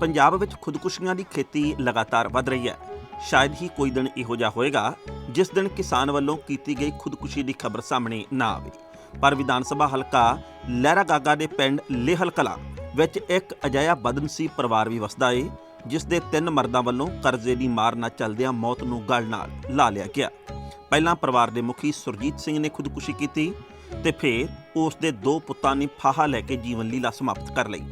पंजाब विच खुदकुशियां की खेती लगातार वध रही है। शायद ही कोई दिन इहो जिहा होएगा जिस दिन किसान वालों की गई खुदकुशी की खबर सामने ना आवे। पर विधान सभा हलका लहरा गागा के पिंड लेहल कलां विच एक अजिहा बदनसीब परिवार भी वसदा है जिस दे 3 मर्दां वालों करजे की मार ना चलदियां मौत नूं गल नाल ला लिया गया। पहलां परिवार के मुखी सुरजीत सिंह ने खुदकुशी की ते फिर उस दे 2 पुत्तां ने फाहा लैके जीवन लीला समाप्त कर लई।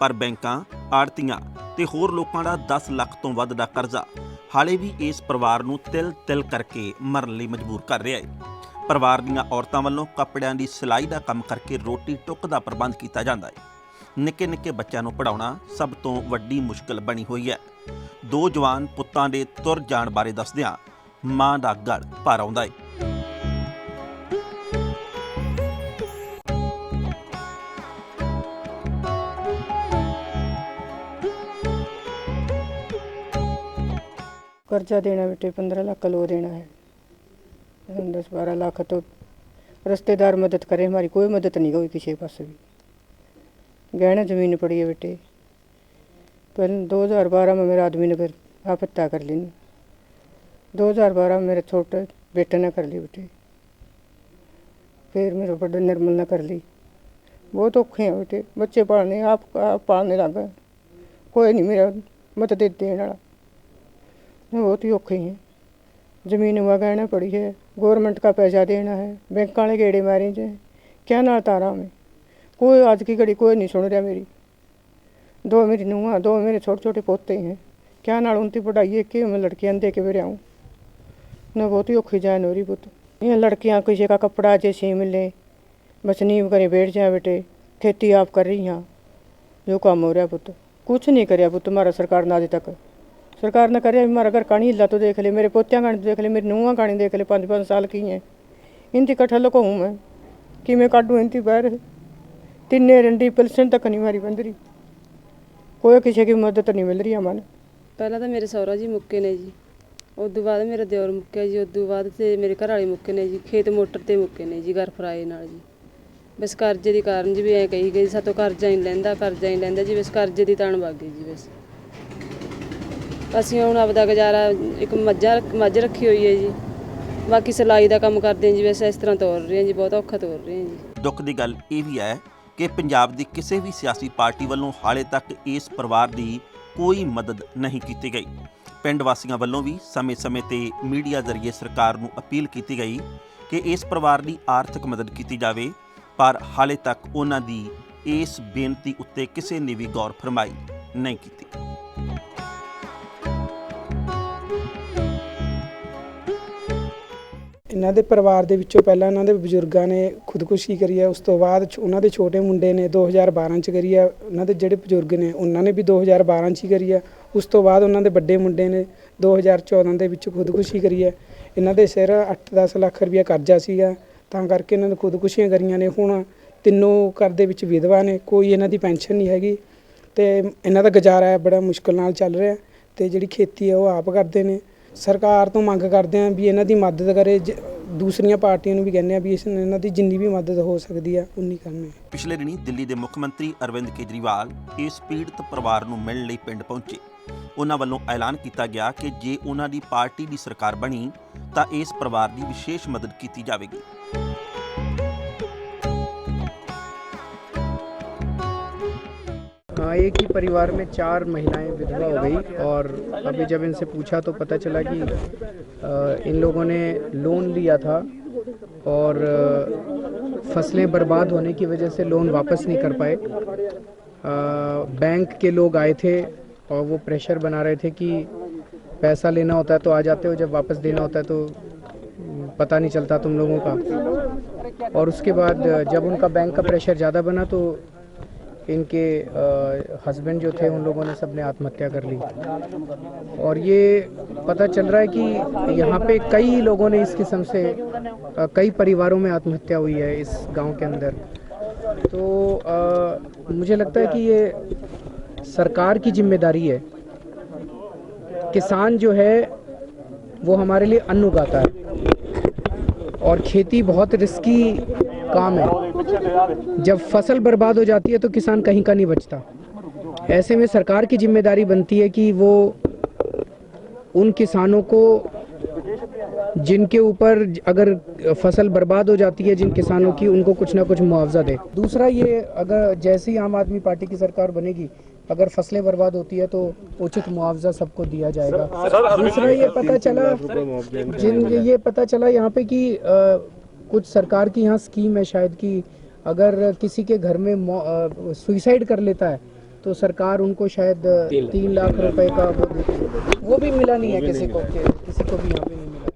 पर बैंकां, आड़तियां ते होर लोकां दा 10 ਲੱਖ ਤੋਂ ਵੱਧ ਦਾ ਕਰਜ਼ਾ हाले भी इस परिवार नूं तिल करके मरन लई मजबूर कर रहा है। परिवार दीआं औरतां वल्लों कपड़िਆਂ ਦੀ सिलाई का काम करके रोटी टुक का प्रबंध किया जाता है। निक्के निक्के बच्चों को पढ़ाउणा सब तो वड्डी मुश्किल बनी हुई है। 2 जवान पुत्तां दे तुर जाण बारे दसदिआं मां दा गल भर आउंदा है। कर्जा देना बेटे 15 लाख लो देना है, 10-12 लाख तो रिश्तेदार मदद करे, हमारी कोई मदद नहीं हुई किसी पास भी। गहना ज़मीन पड़ी है बेटे। पहले 2012 में मेरे आदमी ने फिर आत्महत्या कर ली। 2012 में मेरे छोटे बेटे ने कर ली बेटे, फिर मेरे बड़े निर्मल ने कर ली। बहुत औखे हैं बेटे, बच्चे पालने आप पालने लग गए, कोई नहीं मेरा मदद देने वाला, बहुत ही औखे हैं। ज़मीन हुआ गहना पड़ी है, गवर्नमेंट का पैसा देना है, बैंक वाले गेड़े मारे जाए, क्या ना तारा में कोई आज की घड़ी कोई नहीं सुन रहा मेरी। 2 मेरी नूंहां, 2 मेरे छोटे छोटे पोते हैं, क्या नाल उनकी पढ़ाई है कि मैं लड़कियां दे के फिर आऊँ ना। बहुत ही औखी जान हो रही पुत। ये लड़कियां किसी का कपड़ा जैसे मिले बस नींव करे बैठ जाए बेटे। खेती आप कर रही हैं, जो काम हो रहा पुत कुछ नहीं कराया पुत हमारा सरकार ने आज तक। सरकार ने करे हमारा घर कहानी हिला तो देख ले, मेरे पोतियाँ कहानी देख ले, मेरी नूंहां कहानी देख ले, 5-5 साल की हैं। इनकी कट्ठा लुकाऊँ मैं कि मैं काटूँ इनकी बाहर। 3 रंडी पेंशन तक नहीं मारी बंद रही, कोई किसी की मदद नहीं मिल रही हमारे। पहला तो मेरे सौरा जी मुक्के ने जी, उदू बाद मेरा दियोर मुक्या जी, उदू बाद से मेरे घर वाले मुक्के ने जी, खेत मोटर ते मुक्के ने जी, घर फराए नाल जी। बस करजे के कारण जी भी ऐ कही गई सातों करजा नहीं लैंदा जी, बस करजे की ताण वग गई जी। बस ਅਸੀਂ ਹੁਣ ਆਪਦਾ ਗੁਜ਼ਾਰਾ ਇੱਕ ਮੱਝ ਰੱਖੀ ਹੋਈ ਹੈ ਜੀ, ਬਾਕੀ ਸਿਲਾਈ ਦਾ ਕੰਮ ਕਰਦੇ ਹਾਂ ਜੀ। ਵੈਸੇ ਇਸ ਤਰ੍ਹਾਂ ਤੋਰ ਰਹੇ ਹਾਂ ਜੀ, ਬਹੁਤ ਔਖਾ ਤੋਰ ਰਹੇ ਹਾਂ ਜੀ। ਦੁੱਖ ਦੀ ਗੱਲ ਇਹ ਵੀ ਹੈ ਕਿ ਪੰਜਾਬ ਦੀ ਕਿਸੇ ਵੀ ਸਿਆਸੀ ਪਾਰਟੀ ਵੱਲੋਂ ਹਾਲੇ ਤੱਕ ਇਸ ਪਰਿਵਾਰ ਦੀ ਕੋਈ ਮਦਦ ਨਹੀਂ ਕੀਤੀ ਗਈ। ਪਿੰਡ ਵਾਸੀਆਂ ਵੱਲੋਂ ਵੀ ਸਮੇਂ-ਸਮੇਂ ਤੇ ਮੀਡੀਆ ਜ਼ਰੀਏ ਸਰਕਾਰ ਨੂੰ ਅਪੀਲ ਕੀਤੀ ਗਈ ਕਿ ਇਸ ਪਰਿਵਾਰ ਦੀ ਆਰਥਿਕ ਮਦਦ ਕੀਤੀ ਜਾਵੇ, ਪਰ ਹਾਲੇ ਤੱਕ ਉਹਨਾਂ ਦੀ ਇਸ ਬੇਨਤੀ ਉੱਤੇ ਕਿਸੇ ਨੇ ਵੀ ਗੌਰ ਫਰਮਾਈ ਨਹੀਂ ਕੀਤੀ। ਇਹਨਾਂ ਦੇ ਪਰਿਵਾਰ ਦੇ ਵਿੱਚੋਂ ਪਹਿਲਾਂ ਇਹਨਾਂ ਦੇ ਬਜ਼ੁਰਗਾਂ ਨੇ ਖੁਦਕੁਸ਼ੀ ਕਰੀ ਹੈ, ਉਸ ਤੋਂ ਬਾਅਦ ਉਹਨਾਂ ਦੇ ਛੋਟੇ ਮੁੰਡੇ ਨੇ 2012 'ਚ ਕਰੀ ਹੈ। ਉਹਨਾਂ ਦੇ ਜਿਹੜੇ ਬਜ਼ੁਰਗ ਨੇ ਉਹਨਾਂ ਨੇ ਵੀ 2012 'ਚ ਹੀ ਕਰੀ ਹੈ। ਉਸ ਤੋਂ ਬਾਅਦ ਉਹਨਾਂ ਦੇ ਵੱਡੇ ਮੁੰਡੇ ਨੇ 2014 ਦੇ ਵਿੱਚ ਖੁਦਕੁਸ਼ੀ ਕਰੀ ਹੈ। ਇਹਨਾਂ ਦੇ ਸਿਰ 8-10 ਲੱਖ ਰੁਪਇਆ ਕਰਜ਼ਾ ਸੀਗਾ, ਤਾਂ ਕਰਕੇ ਇਹਨਾਂ ਨੇ ਖੁਦਕੁਸ਼ੀਆਂ ਕਰੀਆਂ ਨੇ। ਹੁਣ ਤਿੰਨੋਂ ਘਰ ਦੇ ਵਿੱਚ ਵਿਧਵਾ ਨੇ, ਕੋਈ ਇਹਨਾਂ ਦੀ ਪੈਨਸ਼ਨ ਨਹੀਂ ਹੈਗੀ ਅਤੇ ਇਹਨਾਂ ਦਾ ਗੁਜ਼ਾਰਾ ਬੜਾ ਮੁਸ਼ਕਿਲ ਨਾਲ ਚੱਲ ਰਿਹਾ। ਅਤੇ ਜਿਹੜੀ ਖੇਤੀ ਹੈ ਉਹ ਆਪ ਕਰਦੇ ਨੇ। ਸਰਕਾਰ ਤੋਂ ਮੰਗ ਕਰਦੇ ਹਾਂ ਵੀ ਇਹਨਾਂ ਦੀ ਮਦਦ ਕਰੇ। ਦੂਸਰੀਆਂ ਪਾਰਟੀਆਂ ਨੂੰ ਵੀ ਕਹਿੰਦੇ ਆ ਵੀ ਇਹਨਾਂ ਦੀ ਜਿੰਨੀ ਵੀ ਮਦਦ ਹੋ ਸਕਦੀ ਆ ਉਨੀ ਕਰਨੀ। ਪਿਛਲੇ ਦਿਨੀ ਦਿੱਲੀ ਦੇ ਮੁੱਖ ਮੰਤਰੀ ਅਰਵਿੰਦ ਕੇਜਰੀਵਾਲ ਇਸ ਪੀੜਤ ਪਰਿਵਾਰ ਨੂੰ ਮਿਲਣ ਲਈ ਪਿੰਡ ਪਹੁੰਚੇ। ਉਹਨਾਂ ਵੱਲੋਂ ਐਲਾਨ ਕੀਤਾ ਗਿਆ ਕਿ ਜੇ ਉਹਨਾਂ ਦੀ ਪਾਰਟੀ ਦੀ ਸਰਕਾਰ ਬਣੀ ਤਾਂ ਇਸ ਪਰਿਵਾਰ ਦੀ ਵਿਸ਼ੇਸ਼ ਮਦਦ ਕੀਤੀ ਜਾਵੇਗੀ। एक ही परिवार में 4 महिलाएं विधवा हो गई और अभी जब इनसे पूछा तो पता चला कि इन लोगों ने लोन लिया था और फसलें बर्बाद होने की वजह से लोन वापस नहीं कर पाए। बैंक के लोग आए थे और वो प्रेशर बना रहे थे कि पैसा लेना होता है तो आ जाते हो, जब वापस देना होता है तो पता नहीं चलता तुम लोगों का। और उसके बाद जब उनका बैंक का प्रेशर ज़्यादा बना तो इनके हस्बैंड जो थे उन लोगों ने सबने आत्महत्या कर ली। और ये पता चल रहा है कि यहाँ पे कई लोगों ने इस किस्म से कई परिवारों में आत्महत्या हुई है इस गांव के अंदर। तो मुझे लगता है कि ये सरकार की जिम्मेदारी है। किसान जो है वो हमारे लिए अन्न उगाता है और खेती बहुत रिस्की काम है। जब फसल बर्बाद हो जाती है तो किसान कहीं का नहीं बचता। ऐसे में सरकार की जिम्मेदारी बनती है कि वो उन किसानों को जिनके ऊपर अगर फसल बर्बाद हो जाती है, जिन किसानों की, उनको कुछ ना कुछ मुआवजा दे। दूसरा ये, अगर जैसे ही आम आदमी पार्टी की सरकार बनेगी, अगर फसलें बर्बाद होती है तो उचित मुआवजा सबको दिया जाएगा। दूसरा ये पता चला यहाँ पे कि कुछ सरकार की यहाँ स्कीम है शायद कि अगर किसी के घर में सुइसाइड कर लेता है तो सरकार उनको शायद 3 लाख रुपए का वो देती है। वो भी मिला नहीं है किसी को भी यहाँ पे नहीं मिला।